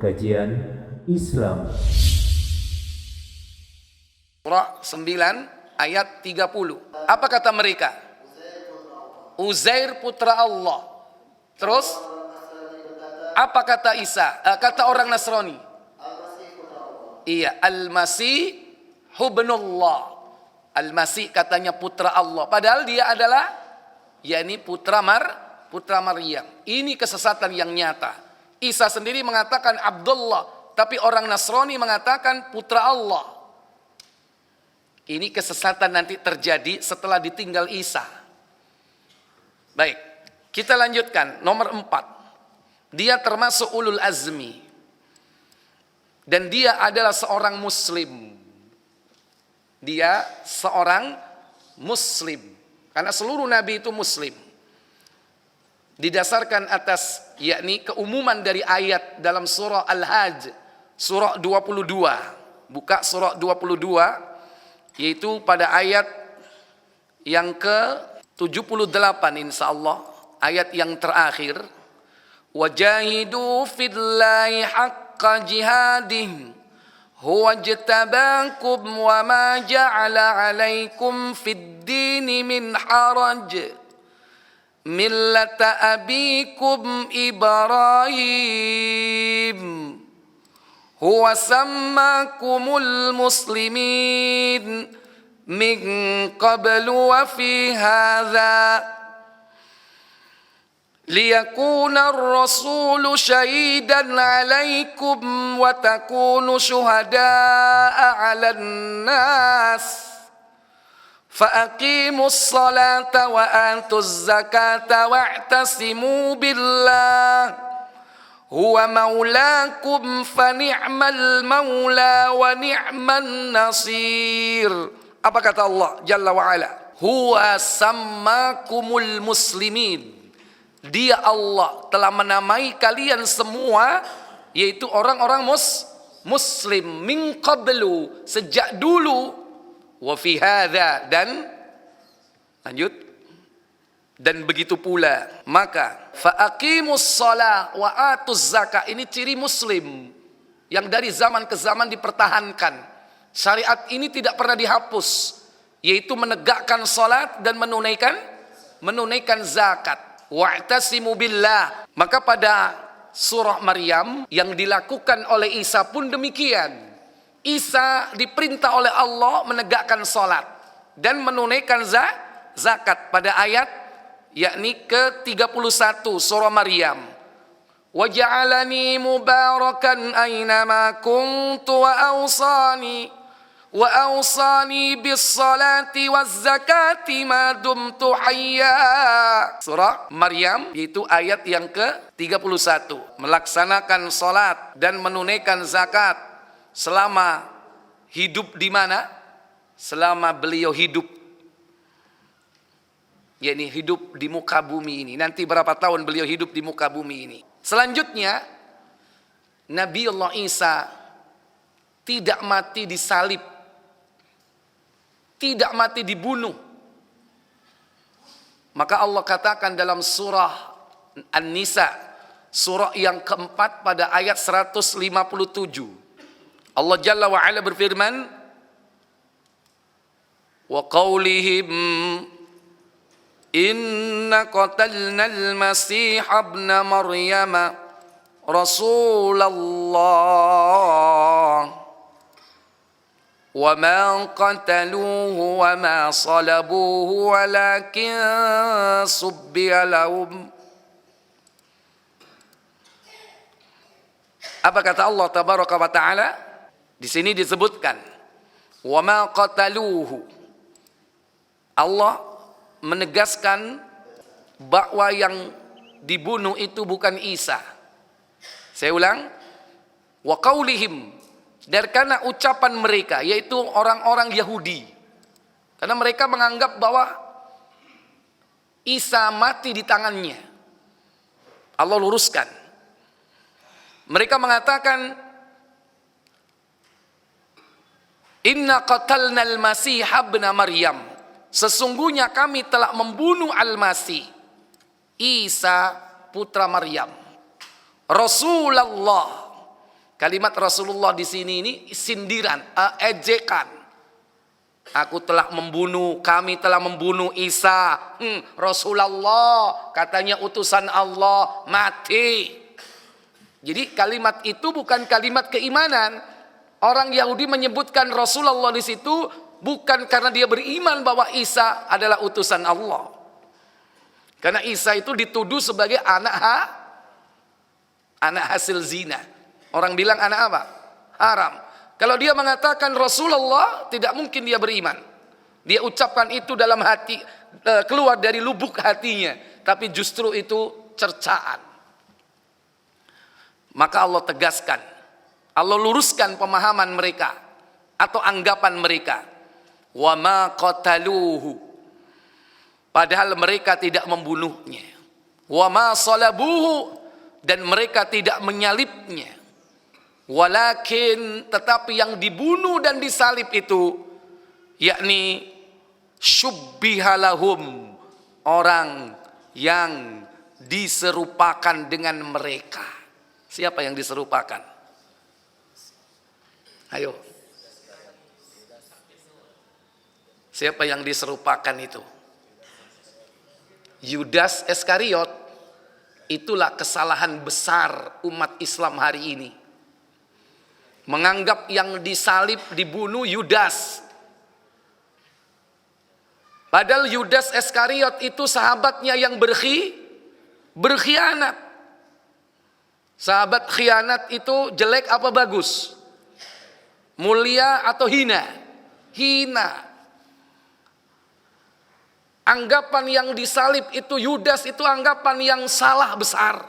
Kajian Islam. Surah 9 ayat 30. Apa kata mereka? Uzair putra Allah. Terus apa kata Isa? Kata orang Nasrani. Iya, Al-Masih ibnullah. Al-Masih katanya putra Allah. Padahal dia adalah yakni putra Maryam. Ini kesesatan yang nyata. Isa sendiri mengatakan Abdullah, tapi orang Nasrani mengatakan putra Allah. Ini kesesatan nanti terjadi setelah ditinggal Isa. Baik, kita lanjutkan. Nomor 4. Dia termasuk ulul azmi. Dan dia adalah seorang muslim. Dia seorang muslim. Karena seluruh nabi itu muslim. Didasarkan atas yakni keumuman dari ayat dalam surah Al-Hajj, surah 22. Buka surah 22. Yaitu pada ayat yang ke-78 insyaallah, ayat yang terakhir. Wajahidu fillahi haqqa jihadih huwa jtabakum wa ma ja'ala 'alaikum fid dini min haraj millata abikum Ibrahim huwa sammakumul muslimin min qablu wa fi hadha liyakuna ar-rasulu shahidan 'alaikum wa takunu syuhada'a 'alan nas faaqimus salata wa atuz zakata wa'tasimu billah huwa maulakum fa ni'mal maula wa ni'man nasir. Apa kata Allah Jalla wa Ala? Huwa sammakumul muslimin. Dia Allah telah menamai kalian semua, yaitu orang-orang muslim min qablu, sejak dulu, wa fi hadza, dan lanjut, dan begitu pula. Maka faaqimus shalah wa atuz zakat, ini ciri muslim yang dari zaman ke zaman dipertahankan. Syariat ini tidak pernah dihapus, yaitu menegakkan salat dan menunaikan zakat. Wa'tasimu billah. Maka pada surah Maryam yang dilakukan oleh Isa pun demikian. Isa diperintah oleh Allah menegakkan salat dan menunaikan zakat pada ayat yakni ke-31 surah Maryam. Wa ja'alani mubarakan aynama kuntu wa awsani bis salati waz zakati ma dumtu hayya. Surah Maryam yaitu ayat yang ke-31. Melaksanakan salat dan menunaikan zakat selama hidup di mana? Selama beliau hidup, yakni hidup di muka bumi ini. Nanti berapa tahun beliau hidup di muka bumi ini. Selanjutnya, Nabi Allah Isa tidak mati disalib, tidak mati dibunuh. Maka Allah katakan dalam surah An-Nisa, surah yang keempat pada ayat 157. Allah Jalla wa Ala berfirman, wa qaulihim inna qatalna al-masih ibn maryama rasulullah wa ma qataluhu wa ma salabuhu walakin subbiya lahum. Apa kata Allah tabaraka wa taala? Di sini disebutkan wa ma qataluhu. Allah menegaskan bahwa yang dibunuh itu bukan Isa. Saya ulang, wa qaulihim, dari karena ucapan mereka, yaitu orang-orang Yahudi. Karena mereka menganggap bahwa Isa mati di tangannya. Allah luruskan. Mereka mengatakan, inna qatalna al-masih ibn Maryam. Sesungguhnya kami telah membunuh Al-Masih, Isa putra Maryam, Rasulullah, Kalimat Rasulullah di sini ini sindiran, ejekan. Kami telah membunuh Isa. Rasulullah, katanya utusan Allah, mati. Jadi kalimat itu bukan kalimat keimanan. Orang Yahudi menyebutkan Rasulullah di situ bukan karena dia beriman bahwa Isa adalah utusan Allah. Karena Isa itu dituduh sebagai anak hasil zina. Orang bilang anak apa? Haram. Kalau dia mengatakan Rasulullah, tidak mungkin dia beriman. Dia ucapkan itu dalam hati, keluar dari lubuk hatinya. Tapi justru itu cercaan. Maka Allah tegaskan, Allah luruskan pemahaman mereka atau anggapan mereka. Wa ma qataluhu. Padahal mereka tidak membunuhnya. Wa ma salabuhu. Dan mereka tidak menyalibnya. Walakin, tetapi yang dibunuh dan disalib itu, yakni syubbihalahum, orang yang diserupakan dengan mereka. Siapa yang diserupakan? Ayo. Siapa yang diserupakan itu? Yudas Iskariot. Itulah kesalahan besar umat Islam hari ini. Menganggap yang disalib, dibunuh Yudas. Padahal Yudas Iskariot itu sahabatnya yang berkhianat. Sahabat khianat itu jelek apa bagus? Mulia atau hina? Hina. Anggapan yang disalib itu Yudas itu anggapan yang salah besar.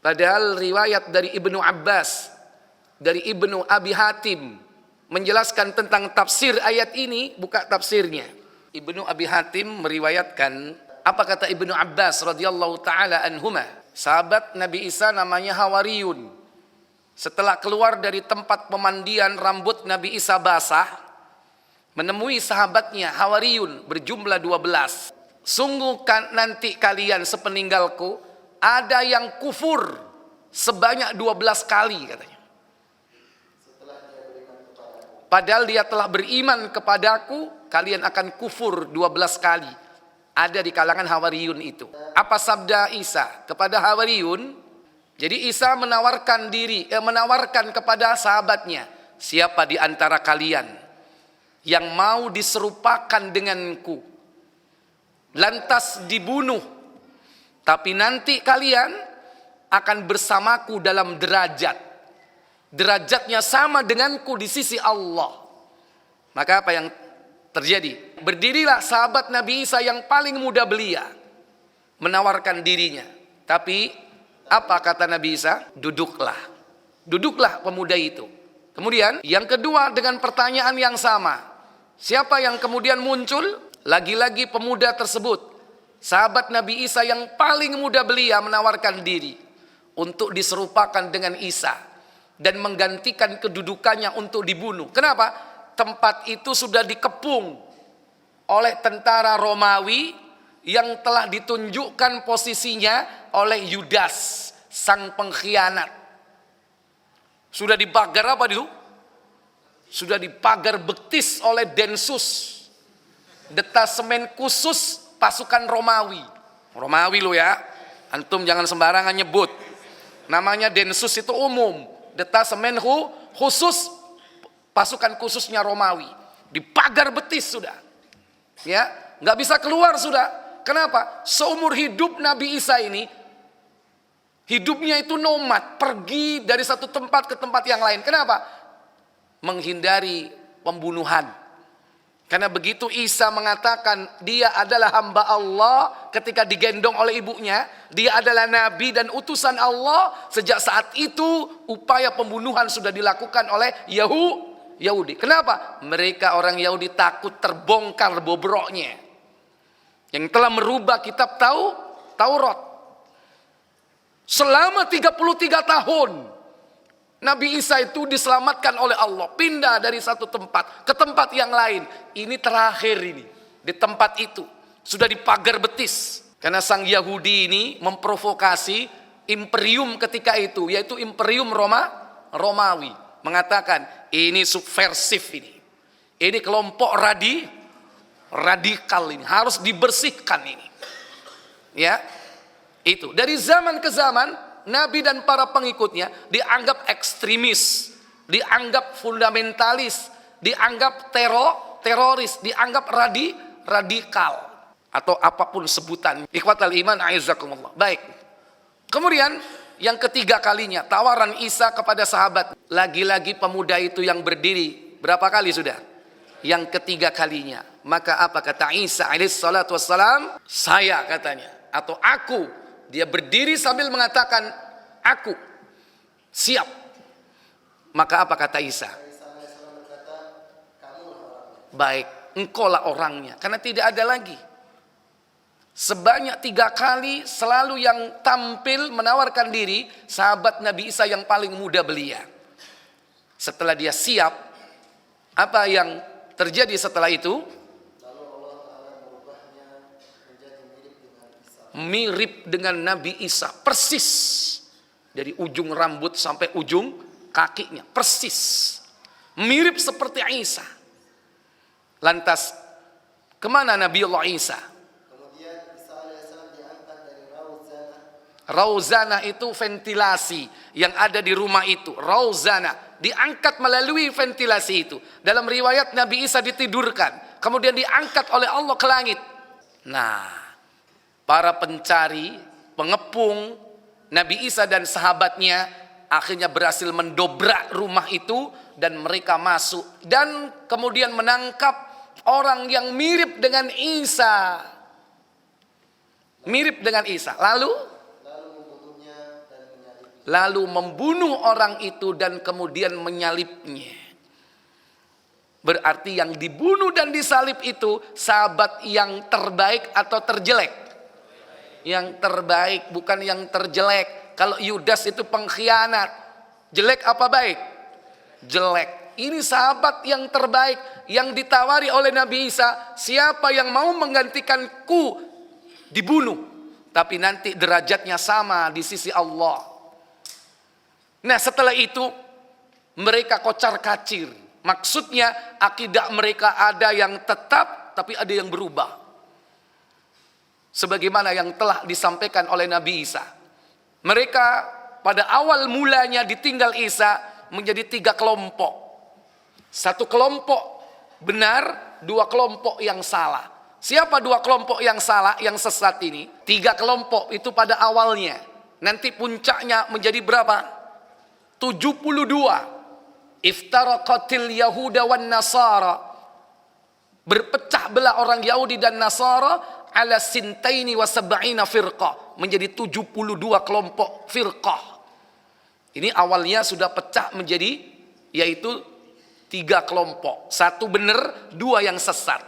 Padahal riwayat dari Ibnu Abbas, dari Ibnu Abi Hatim menjelaskan tentang tafsir ayat ini, buka tafsirnya. Ibnu Abi Hatim meriwayatkan, apa kata Ibnu Abbas radhiyallahu taala anhuma? Sahabat Nabi Isa namanya Hawariyun. Setelah keluar dari tempat pemandian, rambut Nabi Isa basah, menemui sahabatnya Hawariyun berjumlah 12. Sungguh kan nanti kalian sepeninggalku ada yang kufur sebanyak 12 kali katanya. Padahal dia telah beriman kepadaku, kalian akan kufur 12 kali. Ada di kalangan Hawariyun itu. Apa sabda Isa kepada Hawariyun? Jadi Isa menawarkan kepada sahabatnya, siapa di antara kalian yang mau diserupakan denganku, lantas dibunuh, tapi nanti kalian akan bersamaku dalam derajat. Derajatnya sama denganku di sisi Allah. Maka apa yang terjadi? Berdirilah sahabat Nabi Isa yang paling muda belia, menawarkan dirinya. Tapi apa kata Nabi Isa? Duduklah. Duduklah pemuda itu. Kemudian yang kedua dengan pertanyaan yang sama. Siapa yang kemudian muncul? Lagi-lagi pemuda tersebut, sahabat Nabi Isa yang paling muda belia, menawarkan diri untuk diserupakan dengan Isa dan menggantikan kedudukannya untuk dibunuh. Kenapa? Tempat itu sudah dikepung oleh tentara Romawi yang telah ditunjukkan posisinya oleh Yudas, sang pengkhianat. Sudah dipagar apa itu? Sudah dipagar betis oleh Densus, detasemen khusus pasukan Romawi. Romawi lo ya, antum jangan sembarangan nyebut. Namanya Densus itu umum, detasemen khusus pasukan khususnya Romawi. Dipagar betis sudah, ya, nggak bisa keluar sudah. Kenapa? Seumur hidup Nabi Isa ini, hidupnya itu nomad, pergi dari satu tempat ke tempat yang lain. Kenapa? Menghindari pembunuhan. Karena begitu Isa mengatakan dia adalah hamba Allah ketika digendong oleh ibunya, dia adalah nabi dan utusan Allah, sejak saat itu upaya pembunuhan sudah dilakukan oleh Yahudi. Kenapa? Mereka orang Yahudi takut terbongkar bobroknya yang telah merubah kitab Taurat. Selama 33 tahun Nabi Isa itu diselamatkan oleh Allah, pindah dari satu tempat ke tempat yang lain. Ini terakhir ini, di tempat itu sudah dipagar betis. Karena sang Yahudi ini memprovokasi imperium ketika itu, yaitu imperium Romawi, mengatakan ini subversif ini. Ini kelompok radikal ini harus dibersihkan ini. Ya. Itu dari zaman ke zaman Nabi dan para pengikutnya dianggap ekstremis, dianggap fundamentalis, dianggap teroris, dianggap radikal atau apapun sebutan. Ikhwatal iman a'izzakumullah. Baik. Kemudian yang ketiga kalinya tawaran Isa kepada sahabat. Lagi-lagi pemuda itu yang berdiri berapa kali sudah? Yang ketiga kalinya. Maka apa kata Isa alaihissalatu wassalam? Saya katanya atau aku. Dia berdiri sambil mengatakan aku siap. Maka apa kata Isa? Baik, engkaulah orangnya. Karena tidak ada lagi. Sebanyak 3 kali selalu yang tampil menawarkan diri sahabat Nabi Isa yang paling muda belia. Setelah dia siap, apa yang terjadi setelah itu? Mirip dengan Nabi Isa, persis. Dari ujung rambut sampai ujung kakinya, persis. Mirip seperti Isa. Lantas, kemana Nabiullah Isa? Rauzana itu ventilasi yang ada di rumah itu. Rauzana diangkat melalui ventilasi itu. Dalam riwayat Nabi Isa ditidurkan, kemudian diangkat oleh Allah ke langit. Nah, para pencari, pengepung Nabi Isa dan sahabatnya akhirnya berhasil mendobrak rumah itu dan mereka masuk dan kemudian menangkap orang yang mirip dengan Isa. Mirip dengan Isa. Lalu membunuh orang itu dan kemudian menyalibnya. Berarti yang dibunuh dan disalib itu sahabat yang terbaik atau terjelek? Yang terbaik, bukan yang terjelek. Kalau Yudas itu pengkhianat, jelek apa baik? Jelek. Ini sahabat yang terbaik yang ditawari oleh Nabi Isa, siapa yang mau menggantikanku dibunuh, tapi nanti derajatnya sama di sisi Allah. Nah, setelah itu mereka kocar-kacir. Maksudnya akidah mereka ada yang tetap tapi ada yang berubah. Sebagaimana yang telah disampaikan oleh Nabi Isa. Mereka pada awal mulanya ditinggal Isa menjadi 3 kelompok. 1 kelompok benar, 2 kelompok yang salah. Siapa 2 kelompok yang salah, yang sesat ini? 3 kelompok itu pada awalnya. Nanti puncaknya menjadi berapa? 72. Iftaraqatil Yahuda wan Nasara. Berpecah belah orang Yahudi dan Nasara ala sintaini wa sab'ina firqah, menjadi 72 kelompok firqah. Ini awalnya sudah pecah menjadi yaitu 3 kelompok. 1 benar, 2 yang sesat.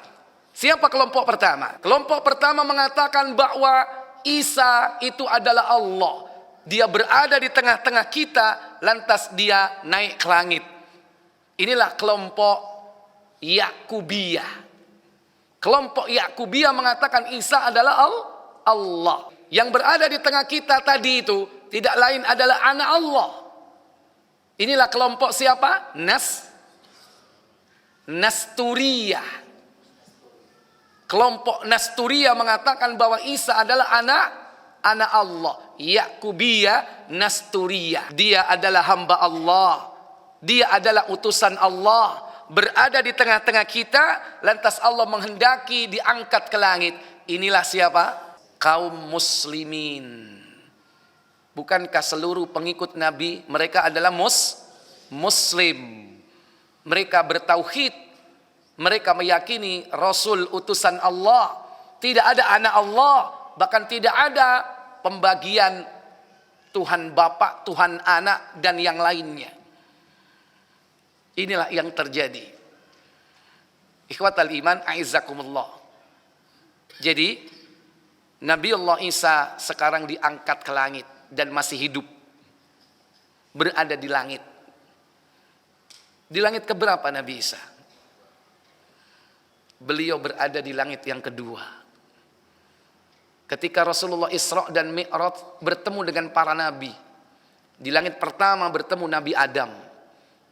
Siapa kelompok pertama? Kelompok pertama mengatakan bahwa Isa itu adalah Allah. Dia berada di tengah-tengah kita, lantas dia naik ke langit. Inilah kelompok Yakubiyah. Kelompok Yakubiyah mengatakan Isa adalah Allah. Yang berada di tengah kita tadi itu tidak lain adalah anak Allah. Inilah kelompok siapa? Nasturiyah. Kelompok Nasturiyah mengatakan bahwa Isa adalah anak Allah. Yakubiyah, Nasturiyah. Dia adalah hamba Allah. Dia adalah utusan Allah. Berada di tengah-tengah kita, lantas Allah menghendaki diangkat ke langit. Inilah siapa? Kaum muslimin. Bukankah seluruh pengikut Nabi mereka adalah muslim? Mereka bertauhid. Mereka meyakini Rasul utusan Allah. Tidak ada anak Allah. Bahkan tidak ada pembagian Tuhan Bapa, Tuhan Anak, dan yang lainnya. Inilah yang terjadi. Ikhwatal iman, a'izzakumullah. Jadi, Nabiullah Isa sekarang diangkat ke langit dan masih hidup. Berada di langit. Di langit keberapa Nabi Isa? Beliau berada di langit yang kedua. ketika Rasulullah Isra dan Mi'raj bertemu dengan para nabi. Di langit pertama bertemu Nabi Adam.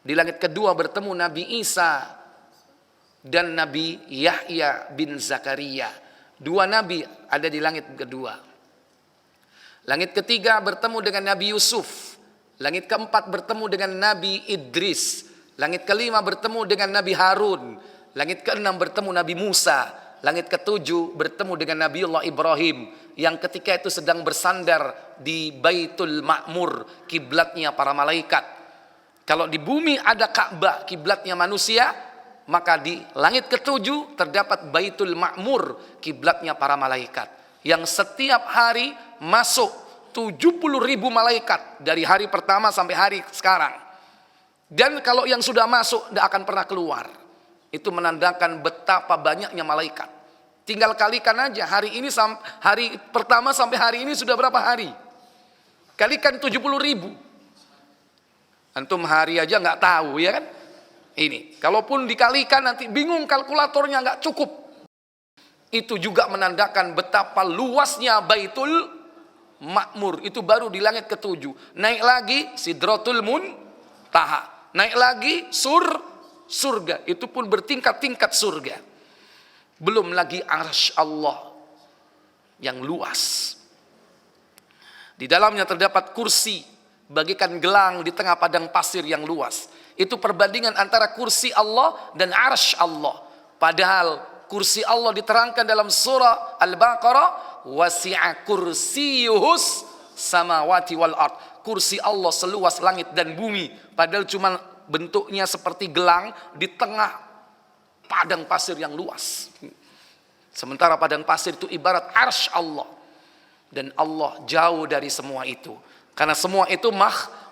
Di langit kedua bertemu Nabi Isa dan Nabi Yahya bin Zakaria. Dua nabi ada di langit kedua. Langit ketiga bertemu dengan Nabi Yusuf. Langit keempat bertemu dengan Nabi Idris. Langit kelima bertemu dengan Nabi Harun. Langit keenam bertemu Nabi Musa. Langit ketujuh bertemu dengan Nabiullah Ibrahim yang ketika itu sedang bersandar di Baitul Ma'mur, kiblatnya para malaikat. Kalau di bumi ada Ka'bah, kiblatnya manusia, maka di langit ketujuh terdapat Baitul Ma'mur, kiblatnya para malaikat. Yang setiap hari masuk 70.000 malaikat dari hari pertama sampai hari sekarang. Dan kalau yang sudah masuk tidak akan pernah keluar. Itu menandakan betapa banyaknya malaikat. Tinggal kalikan aja hari pertama sampai hari ini sudah berapa hari? Kalikan 70.000. Antum hari aja nggak tahu ya kan? Ini, kalaupun dikalikan nanti bingung kalkulatornya nggak cukup. Itu juga menandakan betapa luasnya Baitul Ma'mur. Itu baru di langit ketujuh. Naik lagi Sidratul Muntaha. Naik lagi surga. Itu pun bertingkat-tingkat surga. Belum lagi arsy Allah yang luas. Di dalamnya terdapat kursi bagikan gelang di tengah padang pasir yang luas. Itu perbandingan antara kursi Allah dan arsy Allah. Padahal kursi Allah diterangkan dalam surah Al-Baqarah, wasi'a kursiyuhus samawati wal ard. Kursi Allah seluas langit dan bumi. Padahal cuma bentuknya seperti gelang di tengah padang pasir yang luas. Sementara padang pasir itu ibarat arsy Allah. Dan Allah jauh dari semua itu. Karena semua itu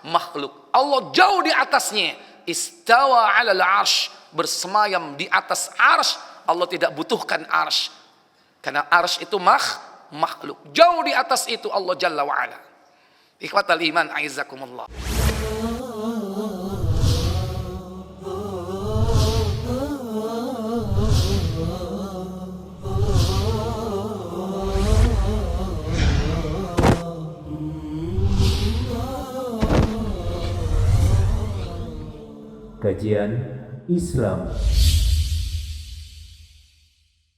makhluk. Allah jauh di atasnya. Istawa 'alal arsy, bersemayam di atas arsy. Allah tidak butuhkan arsy. Karena arsy itu makhluk. Jauh di atas itu Allah Jalla wa Ala. Ikhwatal iman, a'izzakumullah. Kajian Islam.